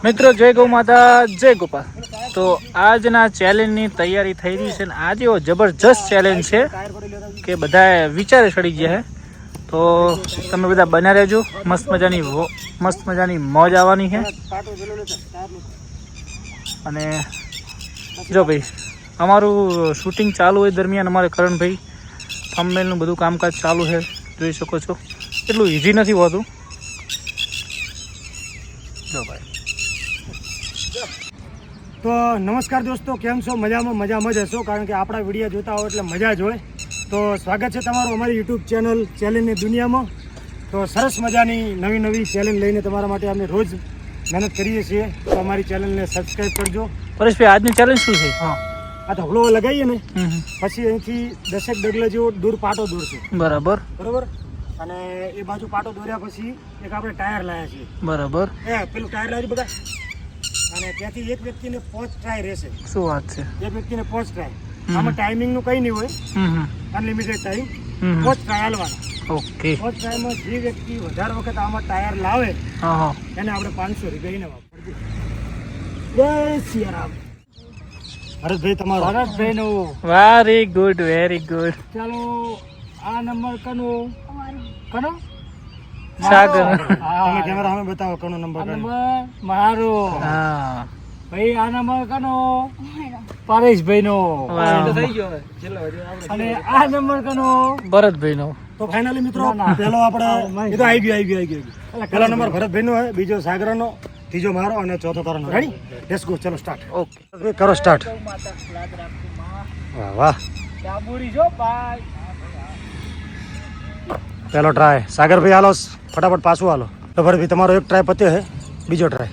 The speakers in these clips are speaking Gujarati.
મિત્રો જય ગૌ માતા જય ગોપાલ. તો આજના ચેલેન્જની તૈયારી થઈ રહી છે ને આજે એવો જબરજસ્ત ચેલેન્જ છે કે બધા વિચારે ચડી ગયા છે. તો તમે બધા બન્યા રહેજો, મસ્ત મજાની મોજ આવવાની છે. અને જો ભાઈ અમારું શૂટિંગ ચાલુ હોય દરમિયાન અમારે કરણભાઈ થંબનેલનું બધું કામકાજ ચાલુ છે, જોઈ શકો છો. એટલું ઇઝી નથી હોતું. જો ભાઈ તો નમસ્કાર દોસ્તો, કેમ છો? મજામાં જ હશો, કારણ કે આપણા વિડીયો જોતા હોય એટલે મજા જ હોય. તો સ્વાગત છે તમારું અમારી યુટ્યુબ ચેનલ ચેલેન્જની દુનિયામાં. તો સરસ મજાની નવી ચેલેન્જ લઈને તમારા માટે અમે રોજ મહેનત કરીએ છીએ. તો અમારી ચેનલને સબસ્ક્રાઈબ કરજો. પરેશભાઈ આજની ચેલેન્જ શું છે? હા, આ તો હવળો લગાવીએ ને પછી અહીંથી 10 ડગલા જેવો દૂર પાટો દોરશું. બરાબર. અને એ બાજુ પાટો દોર્યા પછી એક આપણે ટાયર લાવ્યા છીએ. બરાબર. પેલું ટાયર લાવી બધા, અને ત્યાંથી એક વ્યક્તિને 5 ટ્રાય રહેશે. શું વાત છે? એક વ્યક્તિને 5 ટ્રાય. આમાં ટાઈમિંગ નું કઈ નહીં હોય, અનલિમિટેડ ટાઈમ. 5 ટ્રાય હાલવાના. ઓકે. 5 ટ્રાયમાં જે વ્યક્તિ વધારે વખત આમાં ટાયર લાવે એને આપણે 500 રૂપિયા ઇનામ આપીએ. જય સિયારામ. ભરતભાઈ તમારો. ભરતભાઈ નું વેરી ગુડ, વેરી ગુડ. ચાલો આ નંબર કનો સાગર. તમે કેમેરા સામે બતાવો કનો નંબર મારો. હા ભાઈ, આ નંબર કનો પરેશભાઈ નો. અને આ નંબર કનો ભરતભાઈ નો. તો ફાઇનલી મિત્રો પેલો આપણે એ તો આવી ગયો. પેલો નંબર ભરતભાઈ નો હોય, બીજો સાગર નો, ત્રીજો મારો અને ચોથો તારો. રેડી? Let's go. ચલો સ્ટાર્ટ. ઓકે, કરો સ્ટાર્ટ. વાહ વાહ, પેલો ટ્રાય સાગરભાઈ હાલો, ફટાફટ પાછું હાલો. તો ભરતભાઈ તમારો એક ટ્રાય પત્યો છે, બીજો ટ્રાય.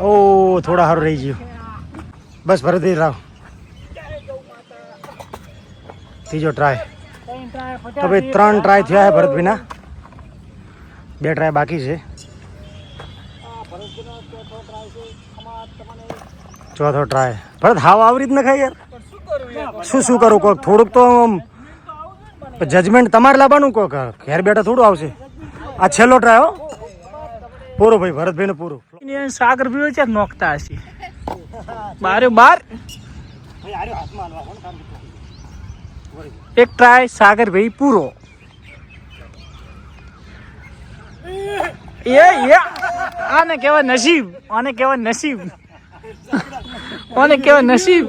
ઓ થોડા સારું રહી ગયું. બસ ભરતભાઈ રાવ. ત્રીજો ટ્રાય. તો ભાઈ 3 ટ્રાય થયા છે ભરતભાઈના, 2 ટ્રાય બાકી છે. ચોથો ટ્રાય. ભરત હાવ આવી રીતના ખાય યાર. શું કરું? કોક થોડુંક તો જજમેન્ટ તમારે લાવવાનું. કોક ઘેર બેઠા થોડું આવશે. આ છેલ્લો ટ્રાય હો, પૂરો ભાઈ ભરતભાઈ ને પૂરો. સાગર ભાઈ છે નોખતા હશે બાર. એક ટ્રાય સાગર ભાઈ પૂરો. આને કહેવાય નસીબ, આને કહેવાય નસીબ, આને કહેવાય નસીબ.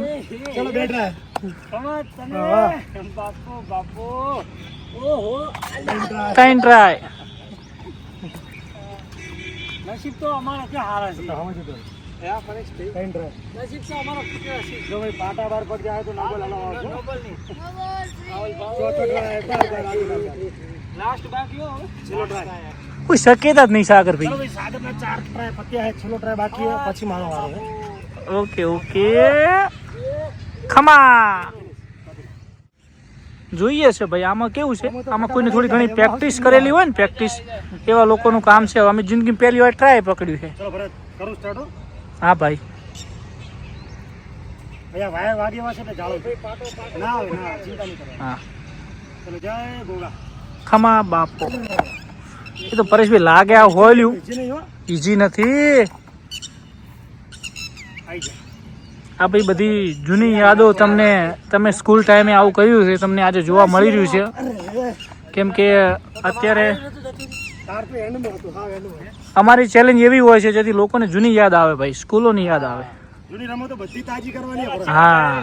ચલો 2 ટ્રાય. 3 ટ્રાય. નસીબ તો અમારો કે હારા છે. ત્રણ ટ્રાય. નસીબ તો અમારો કે છે. જો ભાઈ પાટા બાર પડ જાય તો નોબલ હલાવો. નોબલ નહીં. ચોથો ટ્રાય. લાસ્ટ બાકી હો. છેલ્લો ટ્રાય. કોઈ શક્યતા જ નહીં સાગર ભાઈ. ચલો ભાઈ, સાગરના 4 ટ્રાય પત્યા છે, છેલ્લો ટ્રાય બાકી છે, પછી મારો વારો છે. ઓકે. ખમા જોઈએ છે ભાઈ. આમાં કેવું છે, આમાં કોઈને થોડી ઘણી પ્રેક્ટિસ કરેલી હોય ને, પ્રેક્ટિસ એવા લોકોનું કામ છે. અમે જિંદગી પહેલી વાર ટ્રાય પકડ્યું છે. ચલો ભરત કરું સ્ટાર્ટ. હા ભાઈ. ભૈયા વાયર વાગેવા છે એટલે જાળો ના આવે. ના ચિંતા નહીં કરો. હા ચલો જય ગોગા. ખમા બાપો. એ તો પરેશભાઈ લાગે આ હોલ્યું ઈજી નહીં હો. ઈજી નથી. આવી જા. આ ભાઈ બધી જૂની યાદો તમે સ્કૂલ ટાઈમે આવું કર્યું છે, તમને આજે જોવા મળી રહ્યું છે. કેમ કે અત્યારે અમારી ચેલેન્જ એવી હોય છે જેથી લોકોને જૂની યાદ આવે ભાઈ, સ્કૂલોની યાદ આવે. જૂની રમતો બધી તાજી કરવાની. હા,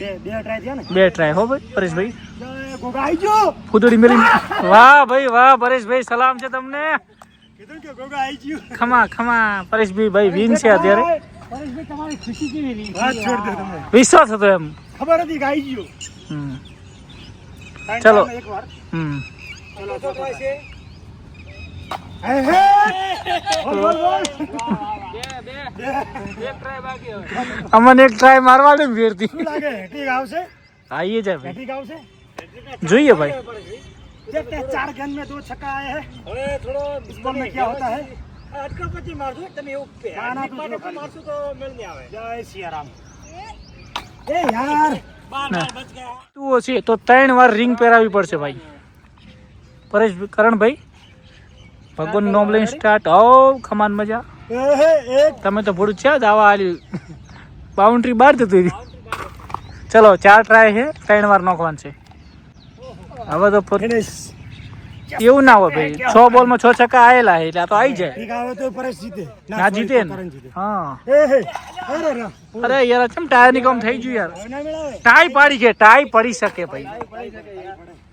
2 ટ્રાય થયા ને. 2 ટ્રાય હો ભાઈ પરેશભાઈ. જય ગોગા આવી ગયો. ફૂદડી મેલી. વાહ ભાઈ વાહ પરેશભાઈ, સલામ છે તમને. કીધું કે ગોગા આવી ગયો. ખમા પરેશભાઈ. ભાઈ વિન છે અત્યારે. પરેશભાઈ તમારી ખુશી કેવી રહી? વાત છોડ દો તમે. વિશ્વાસ હતો એમ. ખબર હતી કે આવી ગયો. ચલો. ચલો ટ્રાય છે. અમને એક ટ્રાય મારવા દે ફેરથી. શું લાગે હેટિંગ આવશે? આઈએ જાય ભાઈ, હેટિંગ આવશે. જોઈએ ભાઈ. 4 गेंद में 2 छक्का आए हैं. थोड़ा इस बॉल में क्या होता है? अटका पति मार दो તમે એવું पे मारसू तो मेल नहीं આવે. जय सियाराम. ए यार તું છે તો 3 વાર રિંગ પહેરાવી પડશે ભાઈ. પરેશ કરણભાઈ ભગવાન નોમ લઈને સ્ટાર્ટ. ઓ ખમાન મજા. તમે તો ભૂડ છે દાવા આલી બાઉન્ડ્રી બહાર જતી હતી. ચલો 4 ટ્રાય છે, 3 વાર નોખવાનું છે. હવે તો એવું ના હોય ભાઈ, 6 બોલમાં 6 છક્કા આયેલા છે એટલે આ તો આવી જાય. ના જીતે ને. હા અરે યાર ચમ ટાયર ની કામ થઈ ગયું યાર. ટાઈ પાડી છે, ટાઈ પડી શકે ભાઈ.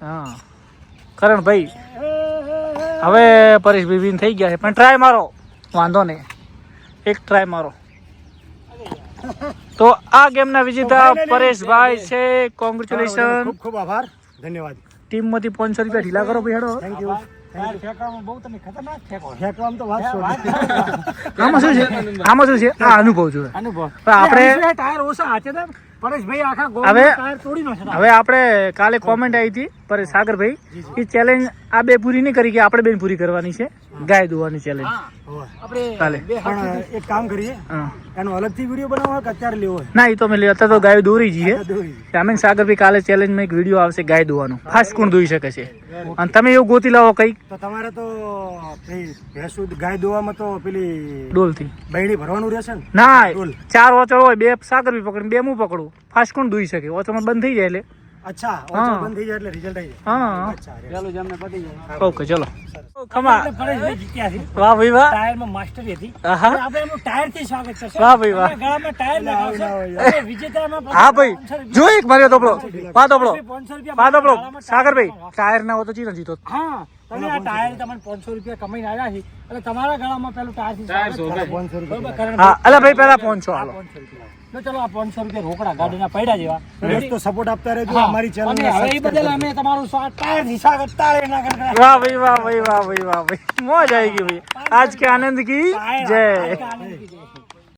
હા કરણ ભાઈ હવે પરેશ ભાઈ થઈ ગયા છે, પણ ટ્રાય મારો, વાંધો નહીં, એક ટ્રાય મારો. તો આ ગેમના વિજેતા પરેશભાઈ છે. કોંગ્રેચ્યુલેશન. ખૂબ ખૂબ આભાર, ધન્યવાદ. ટીમ માંથી 500 રૂપિયા ઢીલા કરો ભાઈ. હેડો. Thank you. આમાં શું છે આ અનુભવ જોઈએ. આપણે હવે આપણે કાલે કોમેન્ટ આવી હતી પર સાગરભાઈ એ ચેલેન્જ આ બે પૂરી નહીં કરી કે આપણે બેન પૂરી કરવાની છે ગાય દોવાની ચેલેન્જ. કાલે એક કામ કરીએ, એનો અલગથી વિડીયો બનાવવો કે અત્યારે લેવો? ના એ તો મેં અત્યારે તો ગાય દોરી જઈએ. અમે સાગરભાઈ કાલે ચેલેન્જમાં એક વિડીયો આવશે ગાય દોવાનો, ફાસ્ટ કોણ દોઈ શકે છે. અને તમે એવું ગોતી લાવો કઈ તો તમારે તો ભેંસું ગાય દોવામાં તો પેલી ડોલથી બૈડી ભરવાનું રહેશે ને? ના 4 ઓચળ હોય, 2 સાગરભાઈ પકડીને 2 હું પકડું, ફાસ્ટ કોણ દોઈ શકે? ઓચળમાં બંધ થઈ જાય એટલે. અચ્છા બંધ થઈ જાય એટલે રિઝલ્ટ આવી જાય. હા ચાલો જમને પતી જાય. ઓકે ચલો. ખમા પરેશભાઈ જીત્યા છે. વાહ ભાઈ વાહ. ટાયરમાં માસ્ટરી હતી. આપણે એનું ટાયર થી સ્વાગત કરશું. વાહ ભાઈ વાહ. ગળામાં ટાયર લગાવશે. વિજેતામાં હા ભાઈ જો એક માર્યો તોપડો પા તોપડો પા તોપડો. સાગરભાઈ ટાયર ના હોય તો ચીનો જીતો. હા તમે આ ટાયર તમને 500 રૂપિયા કમાઈને આવ્યા છે એટલે તમારા ગળામાં પેલું ટાયર થી 500 રૂપિયા. હા અલા ભાઈ પેલા 500 હાલો. ચલો આ 500 રૂપિયા રોકડા ગાડીના પૈડા જેવા તો સપોર્ટ આપતા રહેજો અમારી ચેનલ ને. હવે એ બદલ અમે તમારું ટાયર હિસાબ ટાળે ના કરતા. વાહ ભાઈ વાહ ભાઈ વાહ ભાઈ વાહ ભાઈ મોજ આવી ગઈ ભાઈ. આજ કે આનંદ કી જય.